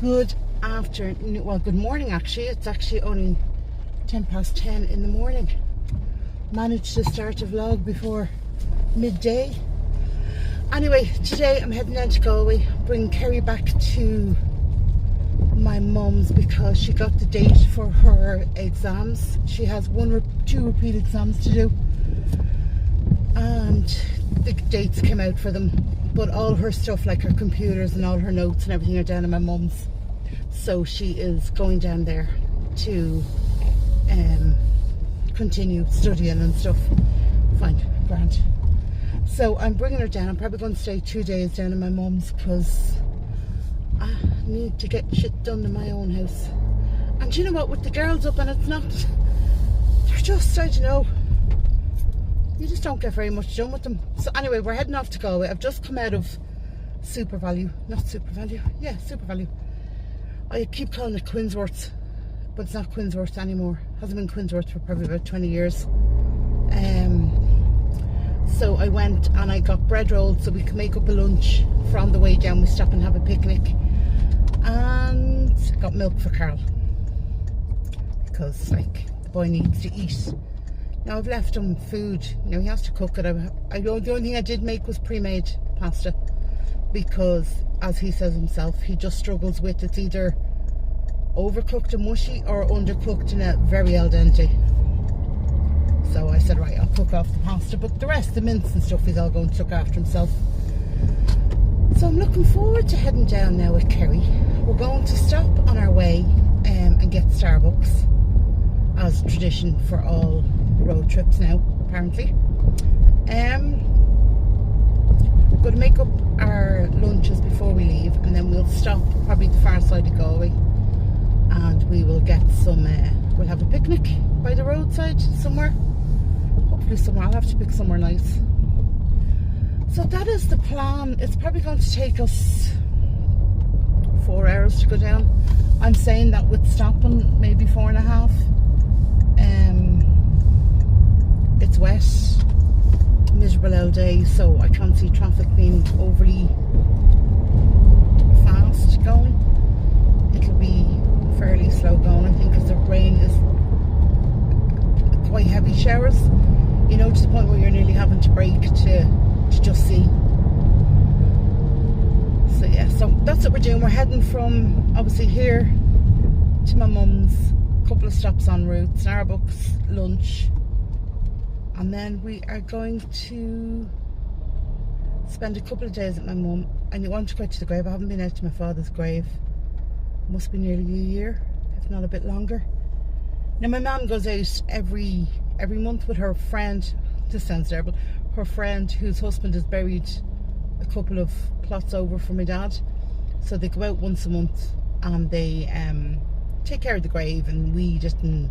Good afternoon, well, good morning actually. It's actually only 10 past 10 in the morning. Managed to start a vlog before midday. Anyway, today I'm heading down to Galway, bringing Keri back to my mum's because she got the date for her exams. She has two repeat exams to do, and the dates came out for them, but all her stuff, like her computers and all her notes and everything, are down at my mum's. So she is going down there to continue studying and stuff. Fine, grand. So I'm bringing her down. I'm probably going to stay 2 days down in my mum's because I need to get shit done in my own house. And you know what, with the girls up, and it's not, they're just, I don't know, you just don't get very much done with them. So anyway, we're heading off to Galway. I've just come out of Super Value. I keep calling it Quinsworth, but it's not Quinsworth anymore. Hasn't been Quinsworth for probably about 20 years. So I went and I got bread rolls so we could make up a lunch. For on the way down we stop and have a picnic, and got milk for Carl because, like, the boy needs to eat. Now I've left him food, you know, he has to cook it. The only thing I did make was pre-made pasta because, as he says himself, he just struggles with, it's either overcooked and mushy or undercooked and very al dente. So I said, right, I'll cook off the pasta, but the rest, the mince and stuff, he's all going to look after himself. So I'm looking forward to heading down now with Keri. We're going to stop on our way and get Starbucks, as tradition for all road trips now, apparently. We're going to make up our lunches before we leave, and then we'll stop probably the far side of Galway, and we will get some, we'll have a picnic by the roadside somewhere. Hopefully somewhere, I'll have to pick somewhere nice. So that is the plan. It's probably going to take us 4 hours to go down. I'm saying that with stopping, maybe 4.5. It's wet, miserable all day, so I can't see traffic being overly fast going. It'll be fairly slow going, I think, because the rain is quite heavy showers, you know, to the point where you're nearly having to brake to just see. So yeah, so that's what we're doing. We're heading from obviously here to my mum's, a couple of stops en route, Starbucks, lunch, and then we are going to spend a couple of days at my mum. I want to go to the grave. I haven't been out to my father's grave, must be nearly a year, if not a bit longer. Now my mum goes out every month with her friend. This sounds terrible. Her friend whose husband is buried a couple of plots over from my dad. So they go out once a month and they take care of the grave, and we didn't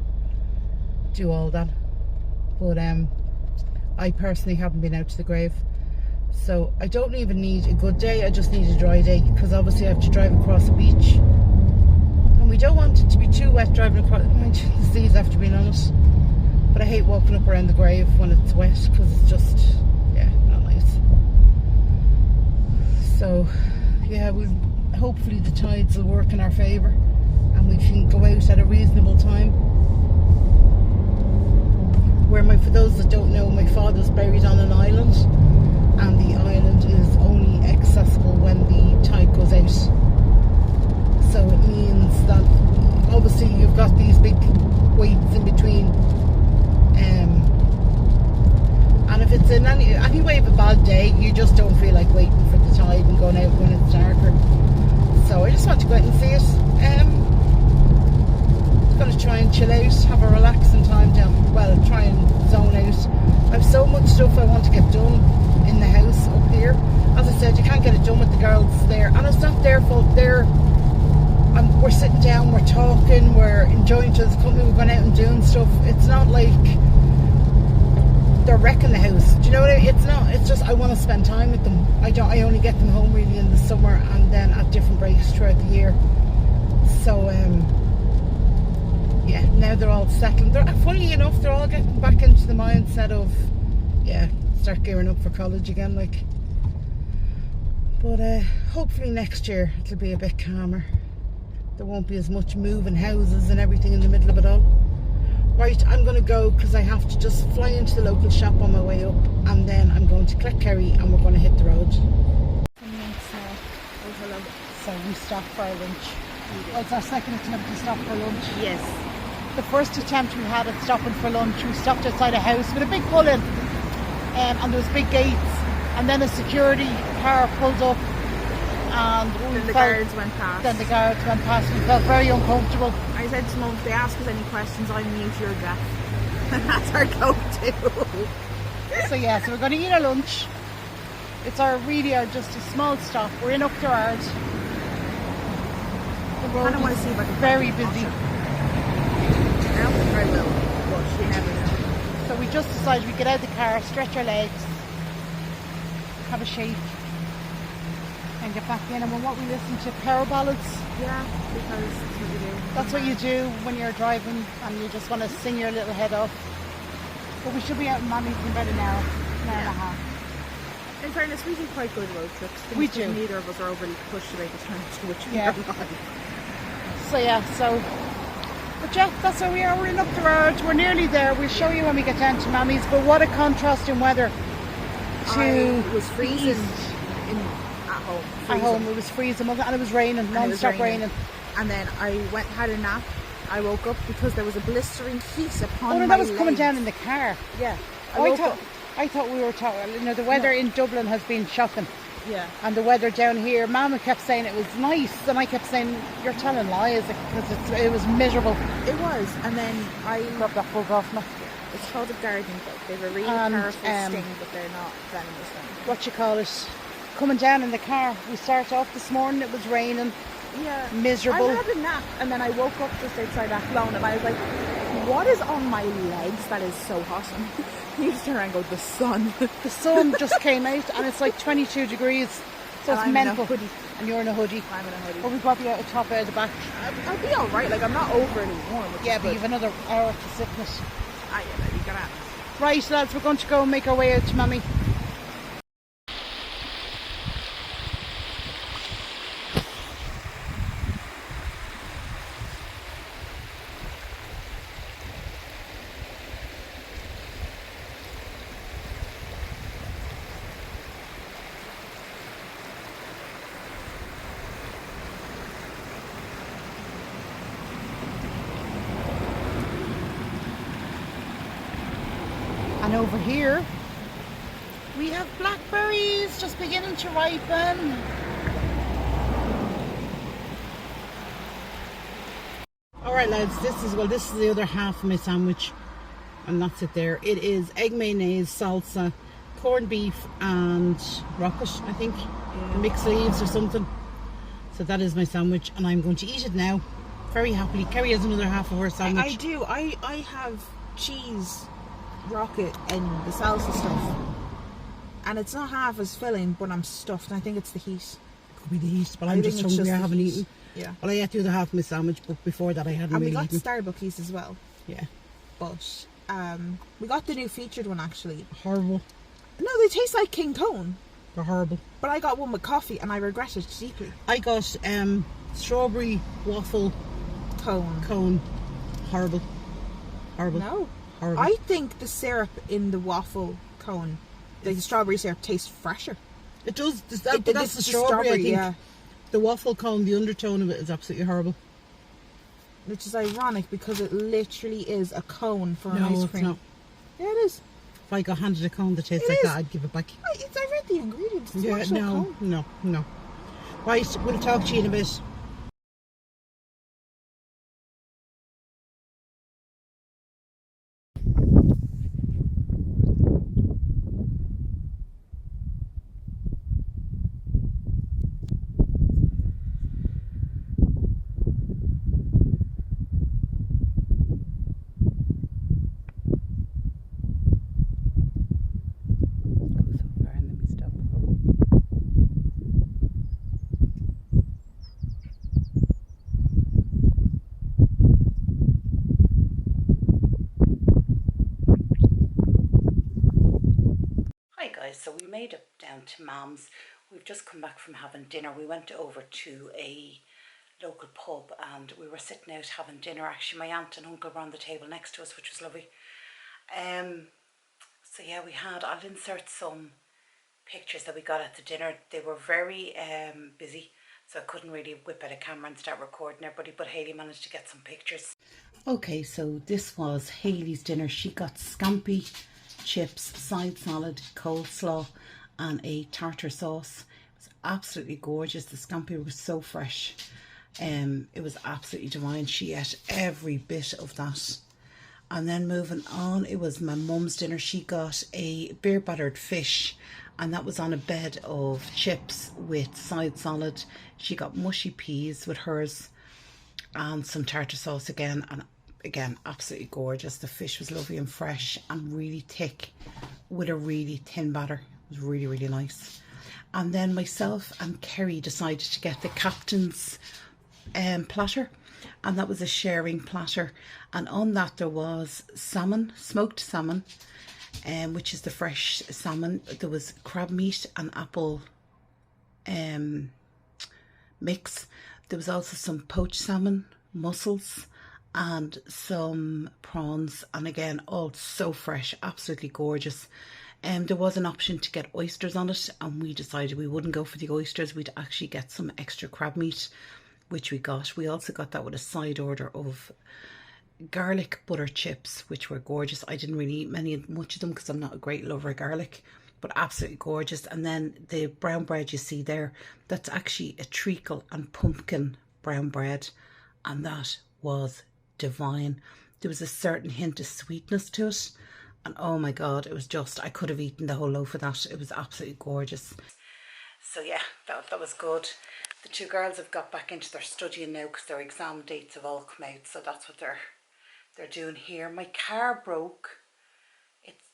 do all that. But I personally haven't been out to the grave. So I don't even need a good day, I just need a dry day, because obviously I have to drive across the beach. And we don't want it to be too wet driving across. The seas have to be on it. But I hate walking up around the grave when it's wet, because it's just, yeah, not nice. So, yeah, hopefully the tides will work in our favour and we can go out at a reasonable time. For those that don't know, my father's buried on an island, and the island is only accessible when the tide goes out. So it means that obviously you've got these big waits in between. And if it's in any way of a bad day, you just don't feel like waiting for the tide and going out when it's darker. So I just want to go out and see it. Going to try and chill out, have a relaxing time down. Well, try and zone out. I have so much stuff I want to get done in the house up here. As I said, you can't get it done with the girls there, and it's not their fault. We're sitting down, we're talking, we're enjoying each other's company, we're going out and doing stuff. It's not like they're wrecking the house. Do you know what I mean? It's not. It's just I want to spend time with them. I only get them home really in the summer, and then at different breaks throughout the year. So yeah, now they're all settled. Funny enough, they're all getting back into the mindset of, yeah, start gearing up for college again, like. But hopefully next year it'll be a bit calmer. There won't be as much moving houses and everything in the middle of it all. Right, I'm going to go because I have to just fly into the local shop on my way up, and then I'm going to collect Keri and we're going to hit the road. Oh, hello. So we stopped for our lunch. Well, it's our second attempt to stop for lunch. Yes. The first attempt we had at stopping for lunch, we stopped outside a house with a big pull-in, and there was big gates, and then a security car pulled up, and Then the guards went past. Then the guards went past. We felt very uncomfortable. I said to Mum, if they ask us any questions, I'm mute, you're deaf. That's our go-to. So yeah, so we're going to eat our lunch. It's just a small stop. We're in Up the Road. The road I don't want to see if I can very busy. I don't think I will, but you never know. So we just decided we'd get out of the car, stretch our legs, have a shake, and get back in. And what we listen to, power ballads. Yeah, because that's what you do. That's what you do when you're driving and you just want to sing your little head off. But we should be out in Mommy's in about an hour and a half. In fairness, we do quite good road trips. We do. Neither of us are overly pushed about the time to which we Yeah. are not. But yeah, that's where we are. We're in Up the Road. We're nearly there. We'll show you when we get down to Mommy's. But what a contrast in weather to It was freezing the east. at home. At home, it was freezing and it was raining, non-stop raining. And then I had a nap. I woke up because there was a blistering heat upon my that was coming legs. down in the car. Yeah. I thought we were talking. You know, the weather in Dublin has been shocking. Yeah. And the weather down here, Mama kept saying it was nice, and I kept saying you're telling lies because it was miserable. It was, and then I Rub that bug off me. It's called a gardening bug. They have a really powerful sting, but they're not venomous. What you call it? Coming down in the car. We started off this morning. It was raining. Yeah. Miserable. I had a nap, and then I woke up just outside Athlone, and I was like, "What is on my legs that is so hot?" And you just turn around and go, "The sun." The sun just came out, and it's like 22 degrees. So it's I'm mental. in a hoodie. And you're in a hoodie. I'm in a hoodie. But we got the top out of the back. I'll be all right. Like, I'm not overly warm. Yeah, but you've another hour to sit in it. Ah, yeah, you gotta. Right, lads, we're going to go and make our way out to Mummy. And over here, we have blackberries just beginning to ripen. Alright lads, this is the other half of my sandwich. And that's it there. It is egg mayonnaise, salsa, corned beef and rocket, I think. Yeah. Mixed leaves or something. So that is my sandwich and I'm going to eat it now. Very happily. Keri has another half of her sandwich. I do. I have cheese rocket and the salsa stuff, and it's not half as filling, but I'm stuffed. I think it's the heat. Could be the heat, but I'm just hungry. I haven't eaten. Yeah. Well, I ate the other half of my sandwich, but before that I hadn't really eaten. And we got Starbucks as well. Yeah. But we got the new featured one actually. Horrible. No, they taste like King Cone. They're horrible. But I got one with coffee and I regret it deeply. I got strawberry waffle cone. Horrible. Horrible. No. Horrible. I think the syrup in the waffle cone, the strawberry syrup, tastes fresher. It does. That's the strawberry, I think. Yeah. The waffle cone, the undertone of it is absolutely horrible. Which is ironic because it literally is a cone for an ice cream. It's not. Yeah, it is. If I got handed a cone that tastes like that, I'd give it back. I read the ingredients. It's Yeah, no. Right, we'll talk to you in a bit. So we made it down to Mum's. We've just come back from having dinner. We went over to a local pub, and we were sitting out having dinner. Actually, my aunt and uncle were on the table next to us, which was lovely. So yeah, I'll insert some pictures that we got at the dinner. They were very busy, so I couldn't really whip out a camera and start recording everybody, but Hayley managed to get some pictures. Okay, so this was Hayley's dinner. She got scampi, chips, side salad, coleslaw and a tartar sauce. It was absolutely gorgeous. The scampi was so fresh. It was absolutely divine. She ate every bit of that. And then moving on, it was my mum's dinner. She got a beer battered fish, and that was on a bed of chips with side salad. She got mushy peas with hers and some tartar sauce again, and again, absolutely gorgeous. The fish was lovely and fresh and really thick with a really thin batter. It was really, really nice. And then myself and Keri decided to get the captain's platter, and that was a sharing platter, and on that there was salmon, smoked salmon, which is the fresh salmon. There was crab meat and apple mix. There was also some poached salmon, mussels and some prawns, and again all so fresh, absolutely gorgeous. There was an option to get oysters on it, and we decided we wouldn't go for the oysters. We'd actually get some extra crab meat, which we got. We also got that with a side order of garlic butter chips, which were gorgeous. I didn't really eat much of them because I'm not a great lover of garlic, but absolutely gorgeous. And then the brown bread you see there, that's actually a treacle and pumpkin brown bread, and that was divine. There was a certain hint of sweetness to it, and oh my god, it was just, I could have eaten the whole loaf of that. It was absolutely gorgeous. So yeah, that was good. The two girls have got back into their studying now because their exam dates have all come out, so that's what they're doing here. My car broke. It's,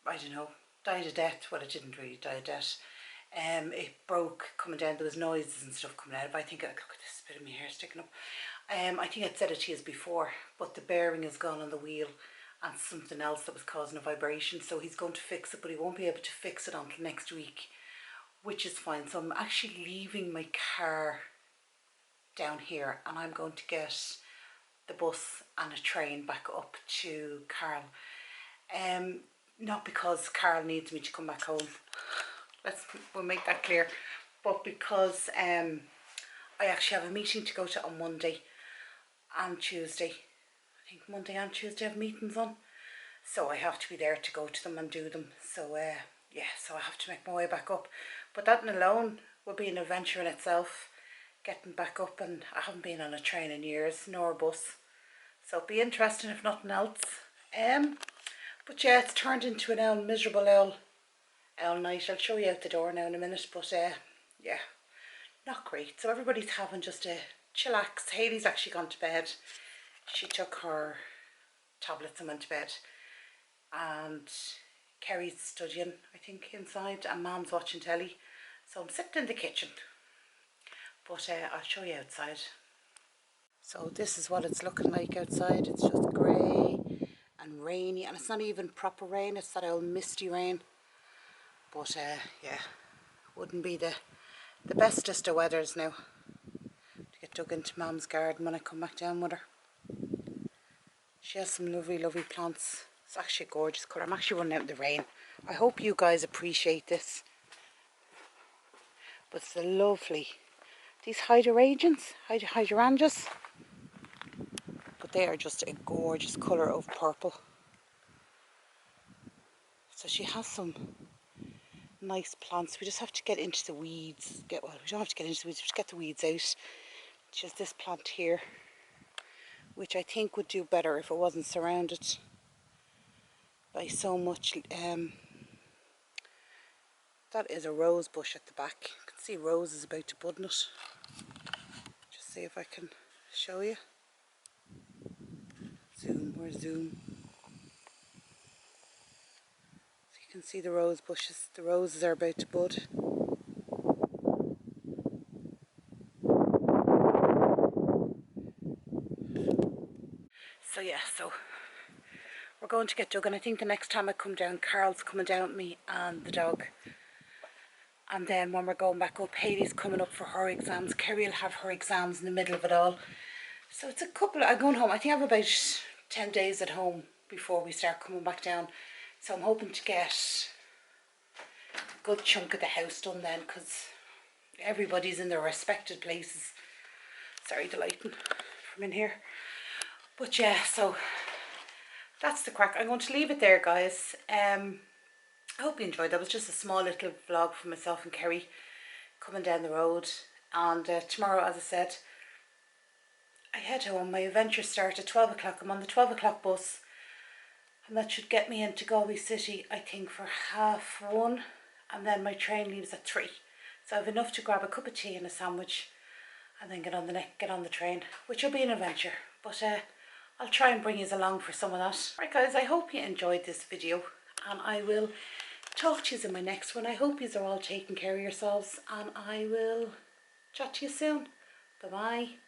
I don't know, died a death. Well, it didn't really die a death. It broke coming down. There was noises and stuff coming out of it. I think, look at this bit of my hair sticking up. I think I'd said it to you before, but the bearing is gone on the wheel and something else that was causing a vibration. So he's going to fix it, but he won't be able to fix it until next week, which is fine. So I'm actually leaving my car down here, and I'm going to get the bus and a train back up to Carl. Not because Carl needs me to come back home. We'll make that clear. But because I actually have a meeting to go to on Monday and Tuesday. I think Monday and Tuesday I have meetings on, so I have to be there to go to them and do them. So yeah, so I have to make my way back up. But that alone will be an adventure in itself, getting back up, and I haven't been on a train in years, nor a bus. So it'll be interesting if nothing else. But yeah, it's turned into an miserable owl night. I'll show you out the door now in a minute, but yeah, not great. So everybody's having just a chillax. Hayley's actually gone to bed. She took her tablets and went to bed, and Keri's studying, I think, inside, and Mom's watching telly. So I'm sitting in the kitchen, but I'll show you outside. So this is what it's looking like outside. It's just grey and rainy, and it's not even proper rain, it's that old misty rain. But yeah, wouldn't be the bestest of weathers now to get dug into Mom's garden when I come back down with her. She has some lovely, lovely plants. It's actually a gorgeous colour. I'm actually running out in the rain. I hope you guys appreciate this. But it's lovely. These hydrangeas, but they are just a gorgeous colour of purple. So she has some nice plants. We just have to get into the weeds. We don't have to get into the weeds, just get the weeds out. She has this plant here, which I think would do better if it wasn't surrounded by so much. That is a rose bush at the back. You can see roses about to bud in it. Just see if I can show you. Zoom. So you can see the rose bushes. The roses are about to bud. So yeah, so we're going to get dug, and I think the next time I come down, Carl's coming down with me and the dog, And then when we're going back up, Hayley's coming up for her exams. Keri will have her exams in the middle of it all. So it's a couple, I'm going home. I think I have about 10 days at home before we start coming back down. So I'm hoping to get a good chunk of the house done then, because everybody's in their respected places. Sorry, the lighting from in here. But yeah, so that's the crack. I'm going to leave it there, guys. I hope you enjoyed. That was just a small little vlog for myself and Keri coming down the road. And tomorrow, as I said, I head home. My adventures start at 12 o'clock. I'm on the 12 o'clock bus, and that should get me into Galway City, I think, for 1:30. And then my train leaves at 3. So I have enough to grab a cup of tea and a sandwich and then get on the train, which will be an adventure. But I'll try and bring you along for some of that. Right, guys, I hope you enjoyed this video, and I will talk to you in my next one. I hope you are all taking care of yourselves, and I will chat to you soon. Bye bye.